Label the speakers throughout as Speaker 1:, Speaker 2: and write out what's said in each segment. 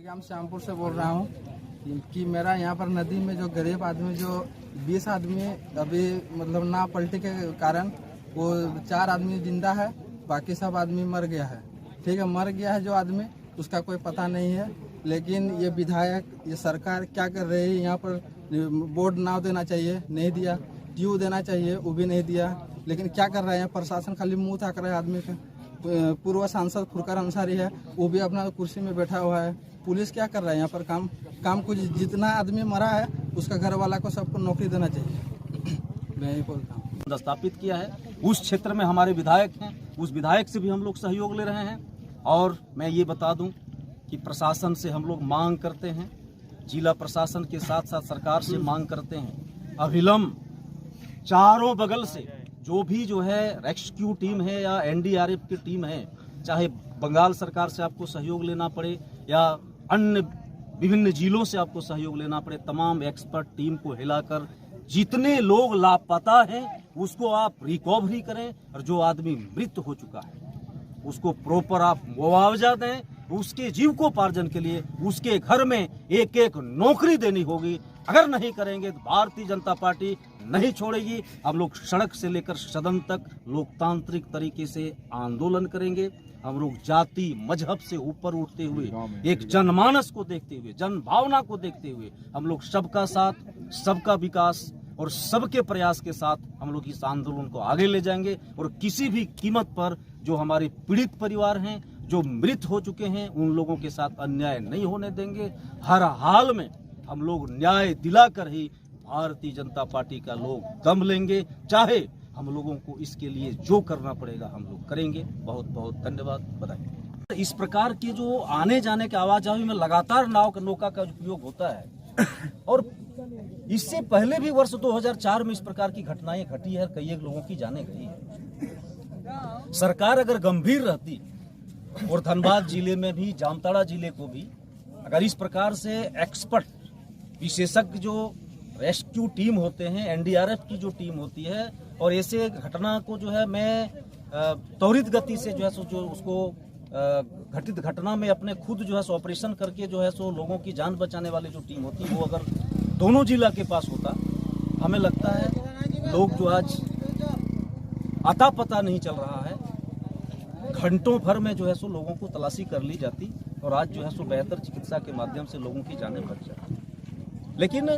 Speaker 1: ग्राम श्यामपुर से बोल रहा हूँ कि मेरा यहाँ पर नदी में जो गरीब आदमी जो 20 आदमी अभी मतलब ना पलटी के कारण वो 4 आदमी जिंदा है, बाकी सब आदमी मर गया है। ठीक है, मर गया है जो आदमी, उसका कोई पता नहीं है। लेकिन ये विधायक, ये सरकार क्या कर रही है? यहाँ पर बोर्ड नाव देना चाहिए, नहीं दिया। ट्यूब देना चाहिए, वो भी नहीं दिया। लेकिन क्या कर रहे हैं प्रशासन? खाली मुंह ताक रहा है आदमी का। पूर्व सांसद फुरकर अंसारी है, वो भी अपना कुर्सी में बैठा हुआ है। पुलिस क्या कर रहा है यहाँ पर? काम कुछ जितना आदमी मरा है उसका घर वाला को सबको नौकरी देना चाहिए। मैं यही बोलता हूँ।
Speaker 2: स्थापित किया है, उस क्षेत्र में हमारे विधायक हैं, उस विधायक से भी हम लोग सहयोग ले रहे हैं। और मैं ये बता दूं कि प्रशासन से हम लोग मांग करते हैं, जिला प्रशासन के साथ साथ सरकार से मांग करते हैं, अविलंब चारों बगल से जो है रेस्क्यू टीम है या एनडीआरएफ की टीम है, चाहे बंगाल सरकार से आपको सहयोग लेना पड़े या अन्य विभिन्न जिलों से आपको सहयोग लेना पड़े, तमाम एक्सपर्ट टीम को हिलाकर जितने लोग लापता हैं उसको आप रिकवरी करें, और जो आदमी मृत हो चुका है उसको प्रॉपर आप मुआवजा दें। उसके जीविकोपार्जन के लिए उसके घर में एक एक नौकरी देनी होगी। अगर नहीं करेंगे तो भारतीय जनता पार्टी नहीं छोड़ेगी। हम लोग सड़क से लेकर सदन तक लोकतांत्रिक तरीके से आंदोलन करेंगे। हम लोग जाति मजहब से ऊपर उठते हुए, एक जनमानस को देखते हुए, जन भावना को देखते हुए हम लोग सबका साथ, सबका विकास और सबके प्रयास के साथ हम लोग इस आंदोलन को आगे ले जाएंगे। और किसी भी कीमत पर जो हमारे पीड़ित परिवार हैं, जो मृत हो चुके हैं, उन लोगों के साथ अन्याय नहीं होने देंगे। हर हाल में हम लोग न्याय दिलाकर ही भारतीय जनता पार्टी का लोग दम लेंगे। चाहे हम लोगों को इसके लिए जो करना पड़ेगा हम लोग करेंगे। बहुत बहुत धन्यवाद, बधाई। इस प्रकार के जो आने जाने के आवाजाही में लगातार नौका का उपयोग होता है, और इससे पहले भी वर्ष 2004 में इस प्रकार की घटनाएं घटी है, कई लोगों की जाने गई है। सरकार अगर गंभीर रहती और धनबाद जिले में भी, जामताड़ा जिले को भी अगर इस प्रकार से एक्सपर्ट विशेषज्ञ जो रेस्क्यू टीम होते हैं, एनडीआरएफ की जो टीम होती है, और ऐसे घटना को जो है मैं त्वरित गति से जो है सो जो उसको घटित घटना में अपने खुद जो है सो ऑपरेशन करके जो है सो लोगों की जान बचाने वाली जो टीम होती है, वो अगर दोनों जिला के पास होता, हमें लगता है लोग जो आज अता पता नहीं चल रहा है, घंटों भर में जो है सो लोगों को तलाशी कर ली जाती और आज जो है सो बेहतर चिकित्सा के माध्यम से लोगों की जानें बच जाती। लेकिन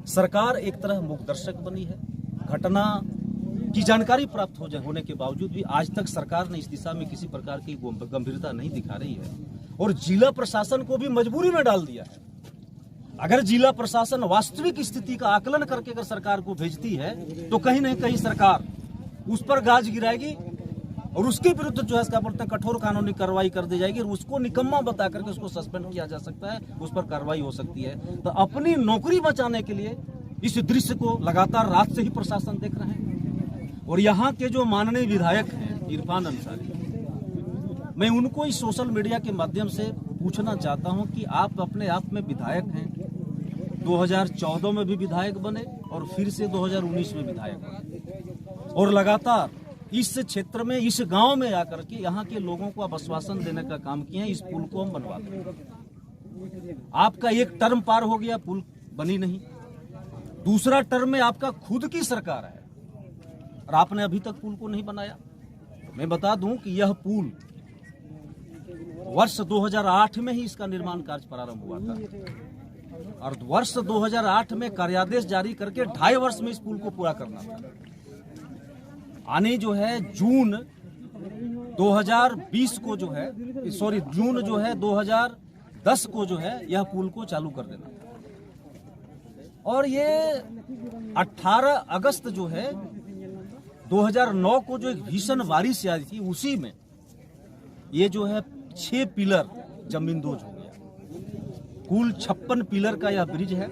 Speaker 2: सरकार एक तरह मूकदर्शक बनी है। घटना की जानकारी प्राप्त होने के बावजूद भी आज तक सरकार ने इस दिशा में किसी प्रकार की गंभीरता नहीं दिखा रही है, और जिला प्रशासन को भी मजबूरी में डाल दिया है। अगर जिला प्रशासन वास्तविक स्थिति का आकलन करके अगर सरकार को भेजती है तो कहीं न कहीं सरकार उस पर गाज गिराएगी और उसके विरुद्ध जो है इसका बोलते हैं कठोर कानूनी कार्रवाई कर दी जाएगी, और उसको निकम्मा बता करके उसको सस्पेंड किया जा सकता है, उस पर कार्रवाई हो सकती है। तो अपनी नौकरी बचाने के लिए इस दृश्य को लगातार रात से ही प्रशासन देख रहे हैं। और यहाँ के जो माननीय विधायक हैं इरफान अंसारी, मैं उनको इस सोशल मीडिया के माध्यम से पूछना चाहता हूँ कि आप अपने आप में विधायक हैं, 2014 में भी विधायक बने और फिर से 2019 में विधायक बने, और लगातार इस क्षेत्र में, इस गांव में आकर के यहाँ के लोगों को आप आश्वासन देने का काम किए हैं, इस पुल को हम बनवा देंगे। आपका एक टर्म पार हो गया, पुल बनी नहीं। दूसरा टर्म में आपका खुद की सरकार है और आपने अभी तक पुल को नहीं बनाया। मैं बता दूं कि यह पुल वर्ष 2008 में ही इसका निर्माण कार्य प्रारंभ हुआ था, और वर्ष 2008 में कार्यादेश जारी करके 2.5 वर्ष में इस पुल को पूरा करना था। आने जो है जून 2020 को जो है, जून जो है 2010 को जो है यह पुल को चालू कर देना था। और ये 18 अगस्त जो है 2009 को जो एक भीषण बारिश आई थी, उसी में ये जो है 6 पिलर जमींदोज हो गया। कुल 56 पिलर का यह ब्रिज है,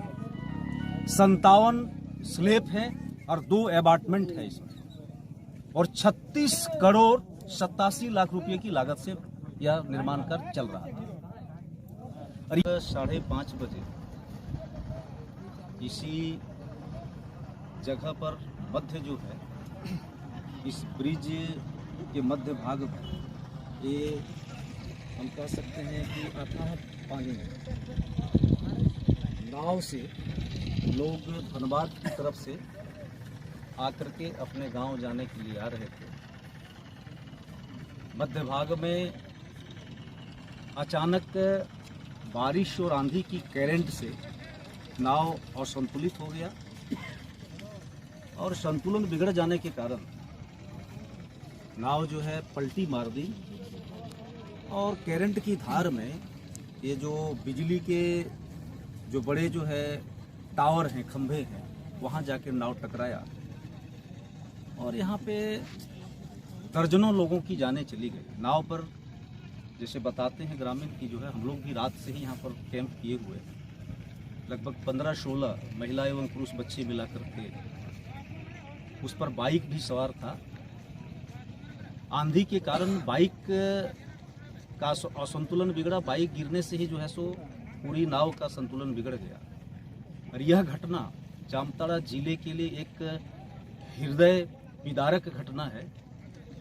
Speaker 2: 57 स्लेब है और 2 अपार्टमेंट है इसमें, और 36 करोड़ 87 लाख रुपए की लागत से यह निर्माण कार्य चल रहा था। और 5:30 बजे इसी जगह पर मध्य जो है, इस ब्रिज के मध्य भाग में ये हम कह सकते हैं कि अथाह पानी में नाव से लोग धनबाद की तरफ से आकर के अपने गांव जाने के लिए आ रहे थे। मध्य भाग में अचानक बारिश और आंधी की करंट से नाव असंतुलित हो गया और संतुलन बिगड़ जाने के कारण नाव जो है पलटी मार दी और करंट की धार में ये जो बिजली के जो बड़े जो है टावर हैं, खंभे हैं, वहाँ जाकर नाव टकराया और यहाँ पे दर्जनों लोगों की जानें चली गई। नाव पर जैसे बताते हैं ग्रामीण की जो है, हम लोग भी रात से ही यहाँ पर कैंप किए हुए हैं। लगभग 15-16 महिला एवं पुरुष बच्चे मिला करके उस पर बाइक भी सवार था। आंधी के कारण बाइक का असंतुलन बिगड़ा, बाइक गिरने से ही जो है सो पूरी नाव का संतुलन बिगड़ गया। और यह घटना जामताड़ा जिले के लिए एक हृदय विदारक घटना है।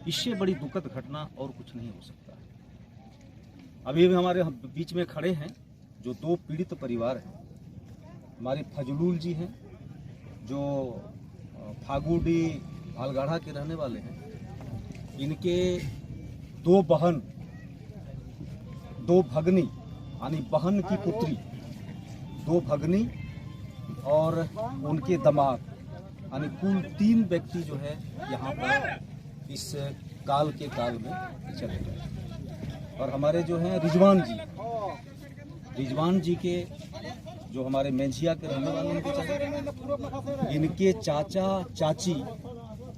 Speaker 2: इससे बड़ी दुखद घटना और कुछ नहीं हो सकता है। अभी भी हमारे बीच में खड़े हैं जो 2 पीड़ित परिवार हैं। हमारे फजलुल जी हैं जो फागुडी भालगाढ़ा के रहने वाले हैं। इनके 2 बहन, 2 भगनी यानी बहन की पुत्री, 2 भगनी और उनके दामाद यानी कुल 3 व्यक्ति जो है यहाँ पर इस काल में चले गए। और हमारे जो हैं रिजवान जी के जो हमारे मेंझिया के रहने वाले हैं बेचारे, इनके चाचा चाची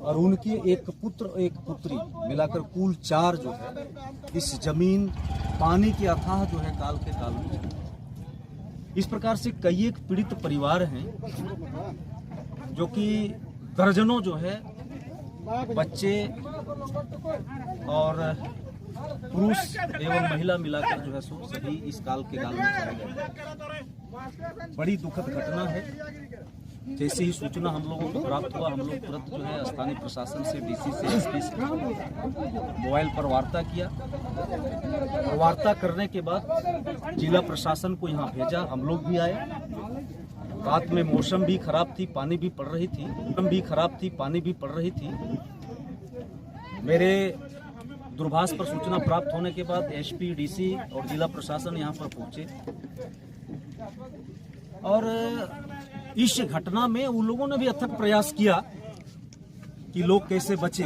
Speaker 2: और उनके एक पुत्र एक पुत्री मिलाकर कुल 4 जो है इस जमीन पानी के अथाह जो है काल में चले गए। इस प्रकार से कई एक पीड़ित परिवार हैं जो कि दर्जनों जो है बच्चे और पुरुष एवं महिला मिलाकर जो है सो सभी इस काल में चले गए। बड़ी दुखद घटना है। जैसे ही सूचना हम लोगों को प्राप्त हुआ, हम लोग तुरंत जो है स्थानीय प्रशासन से, डीसी से, एसपी से मोबाइल पर वार्ता किया। वार्ता करने के बाद जिला प्रशासन को यहाँ भेजा। हम लोग भी आए। रात में मौसम भी खराब थी, पानी भी पड़ रही थी। मेरे दूरभाष पर सूचना प्राप्त होने के बाद एसपी, डीसी और जिला प्रशासन यहाँ पर पहुंचे और इस घटना में उन लोगों ने भी अथक प्रयास किया कि लोग कैसे बचे।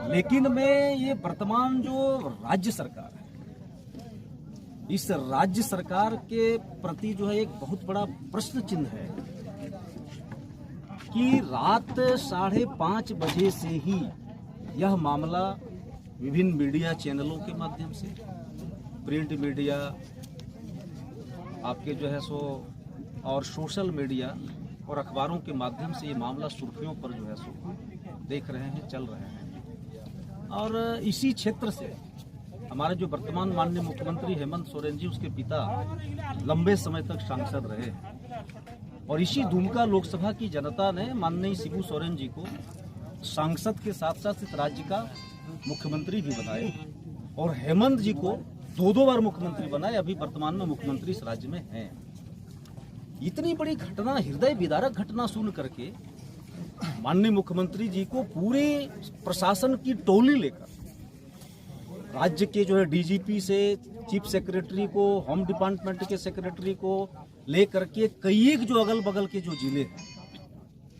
Speaker 2: लेकिन मैं ये वर्तमान जो राज्य सरकार है, इस राज्य सरकार के प्रति जो है एक बहुत बड़ा प्रश्न चिन्ह है कि रात 5:30 बजे से ही यह मामला विभिन्न मीडिया चैनलों के माध्यम से, प्रिंट मीडिया आपके जो है सो और सोशल मीडिया और अखबारों के माध्यम से ये मामला सुर्खियों पर जो है सो देख रहे हैं, चल रहे हैं। और इसी क्षेत्र से हमारे जो वर्तमान माननीय मुख्यमंत्री हेमंत सोरेन जी, उसके पिता लंबे समय तक सांसद रहे हैं और इसी दुमका लोकसभा की जनता ने माननीय शिबू सोरेन जी को सांसद के साथ साथ इस राज्य का मुख्यमंत्री भी बनाए और हेमंत जी को 2 बार मुख्यमंत्री बनाए। अभी वर्तमान में मुख्यमंत्री इस राज्य में हैं। इतनी बड़ी घटना, हृदय विदारक घटना सुन करके माननीय मुख्यमंत्री जी को पूरे प्रशासन की टोली लेकर राज्य के जो है डीजीपी से चीफ सेक्रेटरी को, होम डिपार्टमेंट के सेक्रेटरी को लेकर के कई एक जो अगल बगल के जो जिले हैं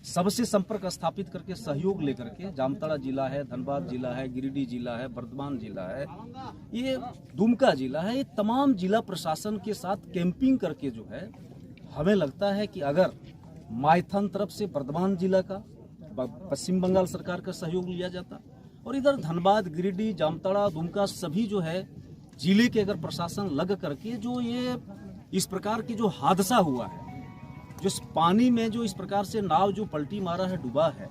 Speaker 2: सबसे संपर्क स्थापित करके सहयोग लेकर के, जामताड़ा जिला है, धनबाद जिला है, गिरिडीह जिला है, वर्धमान जिला है, ये दुमका जिला है, ये तमाम जिला प्रशासन के साथ कैंपिंग करके जो है हमें लगता है कि अगर माइथन तरफ से वर्धमान जिला का, पश्चिम बंगाल सरकार का सहयोग लिया जाता और इधर धनबाद, गिरिडीह, जामताड़ा, दुमका सभी जो है जिले के अगर प्रशासन लग करके जो ये इस प्रकार की जो हादसा हुआ है, जो पानी में जो इस प्रकार से नाव जो पलटी मारा है, डूबा है,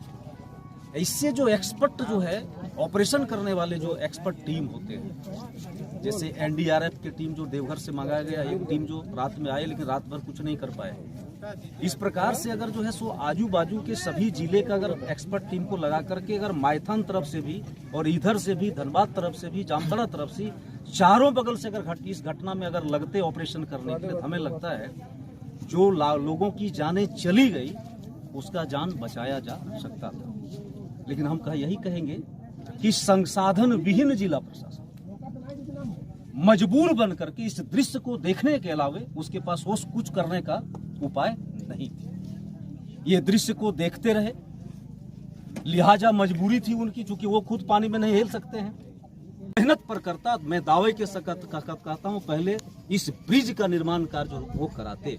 Speaker 2: इससे जो एक्सपर्ट जो है ऑपरेशन करने वाले जो एक्सपर्ट टीम होते हैं, जैसे एनडीआरएफ की टीम जो देवघर से मंगाया गया, एक टीम जो रात में आए लेकिन रात भर कुछ नहीं कर पाए, इस प्रकार से अगर जो है सो आजू बाजू के सभी जिले का अगर एक्सपर्ट टीम को लगा करके अगर माइथन तरफ से भी और इधर से भी, धनबाद तरफ से भी, जामताड़ा तरफ से चारों बगल से अगर इस घटना में अगर लगते ऑपरेशन करने के लिए, तो हमें लगता है जो लोगों की जानें चली गई उसका जान बचाया जा सकता था। लेकिन हम यही कहेंगे कि संसाधन विहीन जिला प्रशासन मजबूर बनकर के इस दृश्य को देखने के अलावे उसके पास और कुछ करने का उपाय नहीं थी। ये दृश्य को देखते रहे, लिहाजा मजबूरी थी उनकी, चूंकि वो खुद पानी में नहीं हिल सकते हैं। मेहनत पर करता, मैं दावे के साथ कहता हूं, पहले इस ब्रिज का निर्माण कार्य वो कराते।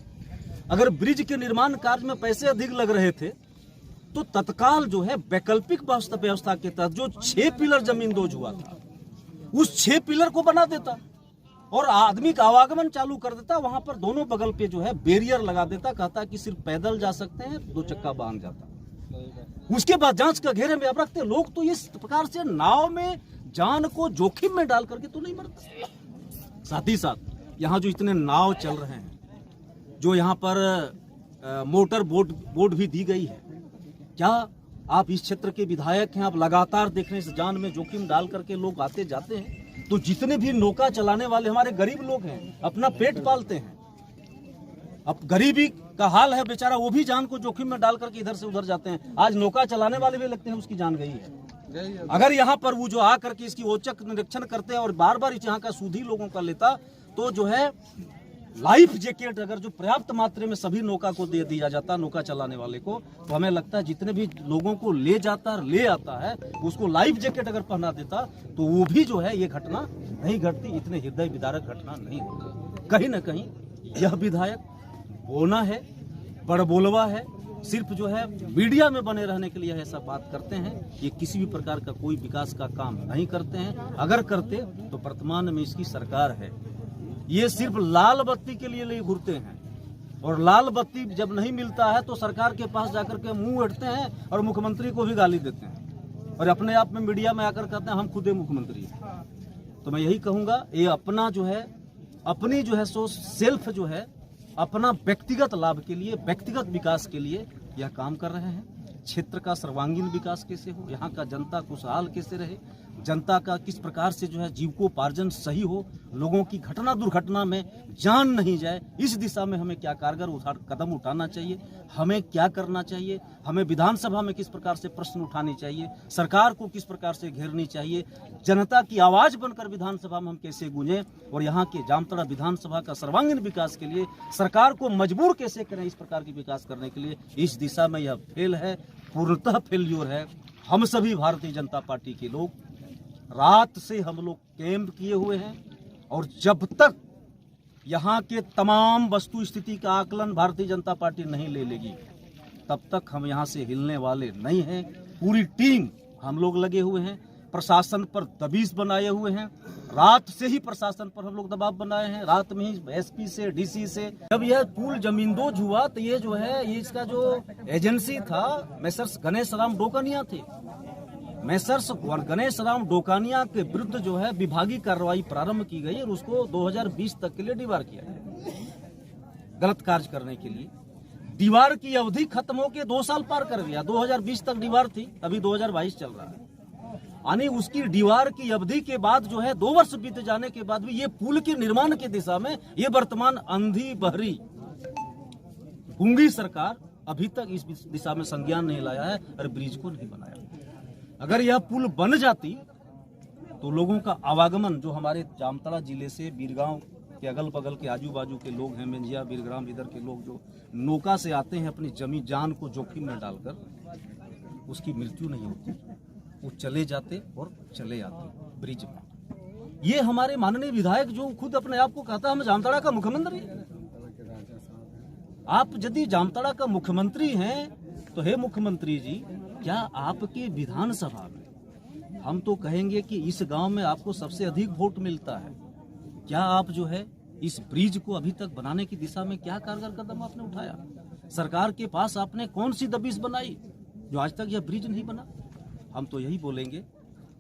Speaker 2: अगर ब्रिज के निर्माण कार्य में पैसे अधिक लग रहे थे तो तत्काल जो है वैकल्पिक व्यवस्था के तहत जो 6 पिलर जमीन दोज हुआ था उस 6 पिलर को बना देता और आदमी का आवागमन चालू कर देता। वहां पर दोनों बगल पे जो है बैरियर लगा देता, कहता कि सिर्फ पैदल जा सकते हैं, 2 चक्का वाहन जाता। उसके बाद जांच का घेरे में अब रखते। लोग तो इस प्रकार से नाव में जान को जोखिम में डाल करके तो नहीं मरते। साथ ही साथ यहाँ जो इतने नाव चल रहे हैं, जो यहाँ पर मोटर बोट भी दी गई है, क्या आप इस क्षेत्र के विधायक हैं? आप लगातार देख रहे हैं इस जान में जोखिम डाल करके लोग आते जाते हैं। तो जितने भी नौका चलाने वाले हमारे गरीब लोग हैं, अपना पेट पालते हैं, अब गरीबी का हाल है बेचारा, वो भी जान को जोखिम में डाल करके इधर से उधर जाते हैं। आज नौका चलाने वाले भी लगते हैं उसकी जान गई है। अगर यहाँ पर वो जो आकर के इसकी औचक निरीक्षण करते हैं और बार बार यहाँ का सूधी लोगों का लेता, तो जो है लाइफ जैकेट अगर जो पर्याप्त मात्रा में सभी नौका को दे दिया जाता, नौका चलाने वाले को, तो हमें लगता है जितने भी लोगों को ले जाता ले आता है उसको लाइफ जैकेट अगर पहना देता तो वो भी जो है ये घटना नहीं घटती, इतने हृदय विदारक घटना नहीं होती। कहीं ना कहीं यह विधायक बोना है, बड़बोलवा है, सिर्फ जो है मीडिया में बने रहने के लिए ऐसा बात करते हैं। ये किसी भी प्रकार का कोई विकास का काम नहीं करते हैं। अगर करते तो वर्तमान में इसकी सरकार है, ये सिर्फ लाल बत्ती के लिए घूरते हैं और लाल बत्ती जब नहीं मिलता है तो सरकार के पास जाकर के मुंह उठते हैं और मुख्यमंत्री को भी गाली देते हैं और अपने आप में मीडिया में आकर कहते हैं हम खुद मुख्यमंत्री हैं। तो मैं यही कहूंगा, ये अपना जो है अपनी जो है सो सेल्फ जो है अपना व्यक्तिगत लाभ के लिए, व्यक्तिगत विकास के लिए यह काम कर रहे हैं। क्षेत्र का सर्वांगीण विकास कैसे हो, यहाँ का जनता खुशहाल कैसे रहे, जनता का किस प्रकार से जो है जीविकोपार्जन सही हो, लोगों की घटना दुर्घटना में जान नहीं जाए, इस दिशा में हमें क्या कारगर कदम उठाना चाहिए, हमें क्या करना चाहिए, हमें विधानसभा में किस प्रकार से प्रश्न उठाने चाहिए, सरकार को किस प्रकार से घेरनी चाहिए, जनता की आवाज बनकर विधानसभा में हम कैसे गूंजें और यहाँ के जामताड़ा विधानसभा का सर्वांगीण विकास के लिए सरकार को मजबूर कैसे करें इस प्रकार की विकास करने के लिए। इस दिशा में यह फेल है, पूर्णतः फेल्यूर है। हम सभी भारतीय जनता पार्टी के लोग रात से हम लोग कैंप किए हुए हैं और जब तक यहाँ के तमाम वस्तु स्थिति का आकलन भारतीय जनता पार्टी नहीं ले लेगी तब तक हम यहाँ से हिलने वाले नहीं हैं। पूरी टीम हम लोग लगे हुए हैं, प्रशासन पर दबीज बनाए हुए हैं। रात से ही प्रशासन पर हम लोग दबाव बनाए हैं, रात में ही एसपी से डीसी से। जब यह पुल जमींदोज हुआ तो ये जो है ये इसका जो एजेंसी था मैसर्स गणेश राम डोकानिया थे। मैसर्स गणेश राम डोकानिया के विरुद्ध जो है विभागीय कार्रवाई प्रारंभ की गई और उसको 2020 तक के लिए डिबार किया गया, गलत कार्य करने के लिए। दीवार की अवधि खत्म होकर 2 साल पार कर गया, 2020 तक दीवार थी, अभी 2022 चल रहा है। यानी उसकी दीवार की अवधि के बाद जो है 2 वर्ष बीत जाने के बाद भी ये पुल के निर्माण की दिशा में ये वर्तमान अंधी बहरी गूंगी सरकार अभी तक इस दिशा में संज्ञान नहीं लाया है और ब्रिज को नहीं बनाया। अगर यह पुल बन जाती तो लोगों का आवागमन जो हमारे जामताड़ा जिले से बीरगांव के अगल बगल के आजू बाजू के लोग हैं, मेंजिया बीरग्राम इधर के लोग जो नौका से आते हैं अपनी जमी जान को जोखिम में डालकर, उसकी मृत्यु नहीं होती, वो चले जाते और चले आते ब्रिज में। ये हमारे माननीय विधायक जो खुद अपने आप को कहता है हम जामताड़ा का मुख्यमंत्री। आप यदि जामताड़ा का मुख्यमंत्री हैं तो हे मुख्यमंत्री जी, क्या आपके विधानसभा में हम तो कहेंगे कि इस गांव में आपको सबसे अधिक वोट मिलता है, क्या आप जो है इस ब्रिज को अभी तक बनाने की दिशा में क्या कारगर कदम आपने उठाया? सरकार के पास आपने कौन सी दबिश बनाई जो आज तक यह ब्रिज नहीं बना? हम तो यही बोलेंगे,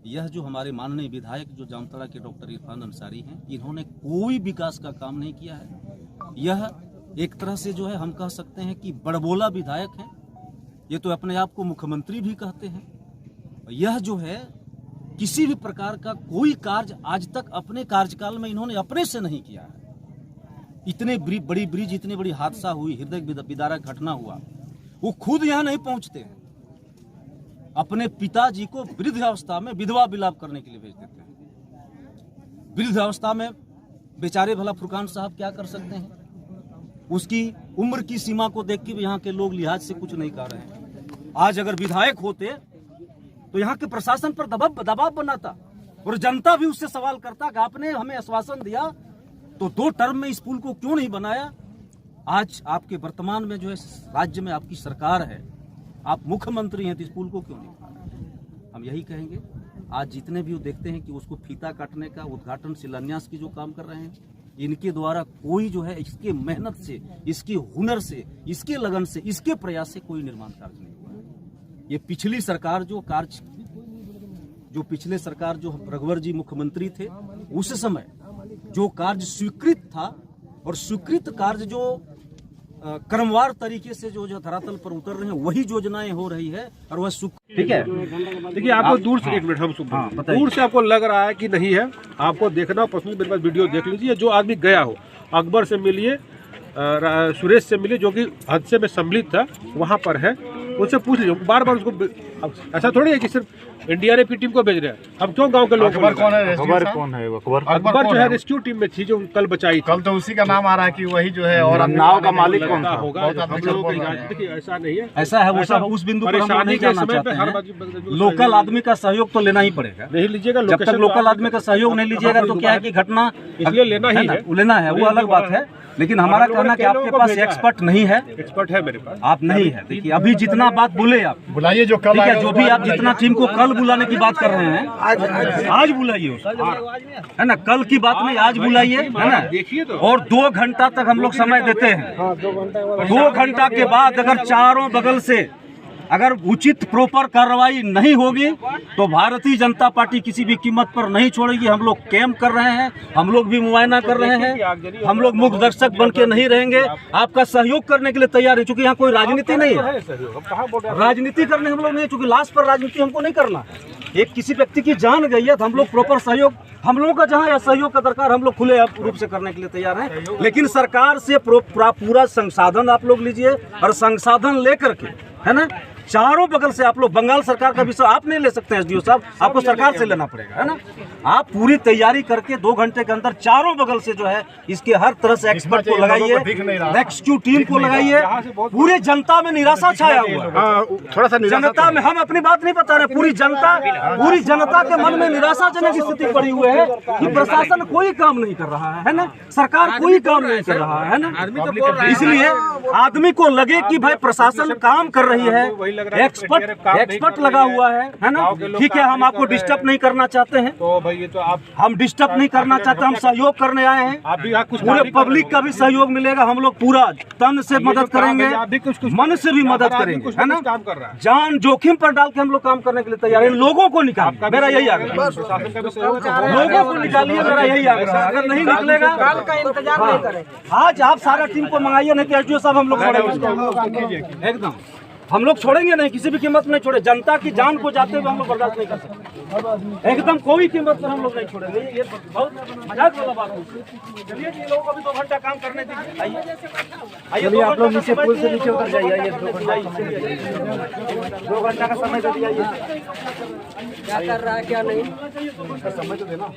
Speaker 2: यह जो हमारे माननीय विधायक जो जामताड़ा के डॉक्टर इरफान अंसारी हैं, इन्होंने कोई विकास का काम नहीं किया है। यह एक तरह से जो है हम कह सकते हैं कि बड़बोला विधायक हैं। ये तो अपने आप को मुख्यमंत्री भी कहते हैं। यह जो है किसी भी प्रकार का कोई कार्य आज तक अपने कार्यकाल में इन्होंने अपने से नहीं किया है। इतने बड़ी ब्रिज, इतनी बड़ी हादसा हुई, हृदय विदारक घटना हुआ, वो खुद यहाँ नहीं पहुंचते हैं, अपने पिताजी को वृद्धावस्था में विधवा विलाप करने के लिए भेज देते हैं। वृद्धावस्था में बेचारे भला फुरकान साहब क्या कर सकते हैं? उसकी उम्र की सीमा को देख के भी यहाँ के लोग लिहाज से कुछ नहीं कर रहे हैं। आज अगर विधायक होते तो यहाँ के प्रशासन पर दबाव बनाता और जनता भी उससे सवाल करता कि आपने हमें आश्वासन दिया तो 2 टर्म में इस पुल को क्यों नहीं बनाया। आज आपके वर्तमान में जो है राज्य में आपकी सरकार है, आप मुख्यमंत्री हैं, तो इस पुल को क्यों नहीं बना रहे? हम यही कहेंगे। आज जितने भी देखते हैं कि उसको फीता काटने का, उद्घाटन, शिलान्यास की जो काम कर रहे हैं, इनके द्वारा कोई जो है इसके मेहनत से, इसकी हुनर से, इसके लगन से, इसके प्रयास से कोई निर्माण कार्य नहीं हुआ। ये पिछली सरकार जो पिछले सरकार जो रघुवर जी मुख्यमंत्री थे, उस समय जो कार्य स्वीकृत था और स्वीकृत कार्य जो क्रमवार तरीके से जो धरातल पर उतर रहे हैं, वही योजनाएं हो रही है और वह ठीक है।
Speaker 3: देखिए, आपको दूर से 1 मिनट हम दूर से आपको लग रहा है कि नहीं है, आपको देखना पर्सनली मेरे पास वीडियो देख लीजिए। जो आदमी गया हो, अकबर से मिलिए, सुरेश से मिलिए, जो कि हादसे में सम्मिलित था, वहाँ पर है, उनसे पूछ लीजिए। बार बार उसको ऐसा थोड़ी है कि सिर्फ एनडीआरएफ की टीम को भेज रहे हैं। हम क्यों गांव के लोग?
Speaker 4: अकबर कौन है?
Speaker 3: अकबर जो है रेस्क्यू टीम में थी, जो कल बचाई।
Speaker 4: कल तो उसी का नाम आ रहा है कि वही जो है, और नाव का मालिक कौन
Speaker 3: होगा? हम लोगों की देखिए ऐसा नहीं है,
Speaker 2: ऐसा है उस बिंदु पर हम नहीं जाना चाहते हैं। लोकल आदमी का सहयोग तो लेना ही पड़ेगा।
Speaker 3: नहीं लीजिएगा,
Speaker 2: जब तक लोकल आदमी का सहयोग नहीं लीजिएगा तो क्या है कि घटना
Speaker 3: इसलिए लेना ही है,
Speaker 2: लेना है, वो अलग बात है। लेकिन हमारा कहना कि आपके पास एक्सपर्ट नहीं है।
Speaker 3: एक्सपर्ट है मेरे पास,
Speaker 2: आप नहीं है। देखिए, अभी जितना बात बोले आप
Speaker 4: बुलाइए, जो कल
Speaker 2: ठीक है, जो भी आप जितना टीम को कल बुलाने की बात कर रहे हैं, आज बुलाइए, है ना? कल की बात नहीं, आज बुलाइए, है ना?
Speaker 3: देखिए तो,
Speaker 2: और 2 घंटा तक हम लोग समय देते हैं। 2 घंटा के बाद अगर चारों बगल से अगर उचित प्रॉपर कार्रवाई नहीं होगी तो भारतीय जनता पार्टी किसी भी कीमत पर नहीं छोड़ेगी। हम लोग कैंप कर रहे हैं, हम लोग भी मुआयना कर रहे हैं, हम लोग मुख्य दर्शक बन के नहीं रहेंगे, आपका सहयोग करने के लिए तैयार है। क्योंकि यहाँ कोई राजनीति नहीं है, राजनीति करने हम लोग नहीं, क्योंकि लास्ट पर राजनीति हमको नहीं करना। एक किसी व्यक्ति की जान गई है तो हम लोग प्रॉपर सहयोग, हम लोगों का जहाँ सहयोग का दरकार, हम लोग खुले रूप से करने के लिए तैयार हैं। लेकिन सरकार से पूरा संसाधन आप लोग लीजिए, और संसाधन लेकर के, है ना, चारों बगल से आप लोग, बंगाल सरकार का विषय आप नहीं ले सकते हैं एसडीओ साहब, आपको सरकार से लेना पड़ेगा, है ना? आप पूरी तैयारी करके 2 घंटे के अंदर चारों बगल से जो है इसके हर तरह से एक्सपर्ट को लगाइए, रेस्क्यू टीम को लगाइए। पूरे जनता में निराशा छाया हुआ है,
Speaker 4: थोड़ा सा
Speaker 2: जनता में, हम अपनी बात नहीं बता रहे, पूरी जनता के मन में निराशाजनक स्थिति पड़ी हुई है कि प्रशासन कोई काम नहीं कर रहा है ना? सरकार कोई काम नहीं कर रहा है ना? इसलिए आदमी को लगे कि भाई प्रशासन काम कर रही है, एक्सपर्ट लगा हुआ है ना? ठीक है, हम आपको डिस्टर्ब नहीं करना चाहते हैं,
Speaker 3: तो भाई ये तो आप,
Speaker 2: हम डिस्टर्ब नहीं करना चाहते, हम सहयोग करने आए हैं।
Speaker 3: आप भी कुछ
Speaker 2: पूरे पब्लिक का भी सहयोग मिलेगा, हम लोग पूरा तन से मदद करेंगे, मन से भी मदद करेंगे, है ना?
Speaker 3: काम कर रहा है,
Speaker 2: जान जोखिम पर डाल के हम लोग काम करने के लिए तैयार हैं। लोगों को निकाल, मेरा यही आग्रह, लोगों को निकालिए, मेरा यही आग्रह है। अगर नहीं निकलेगा
Speaker 5: कल का इंतजार नहीं करें।
Speaker 2: आज आप सारा टीम को मंगाइए, नहीं तो एसडीओ साहब हम लोग छोड़ेंगे, एकदम हम लोग छोड़ेंगे नहीं, किसी भी कीमत में नहीं छोड़े। जनता की जान को जाते हुए हम लोग बर्दाश्त नहीं कर सकते, एकदम कोई कीमत पर हम लोग नहीं छोड़ेंगे। ये बहुत मजाक वाला बात है। चलिए जी, लोगों को भी 2 घंटा काम करने दीजिए। आइए आप लोग नीचे, पुल से नीचे उतर जाइए। आइए 2 घंटा का समय दे दिया,
Speaker 5: क्या कर रहा है क्या नहीं
Speaker 2: समय तो देना।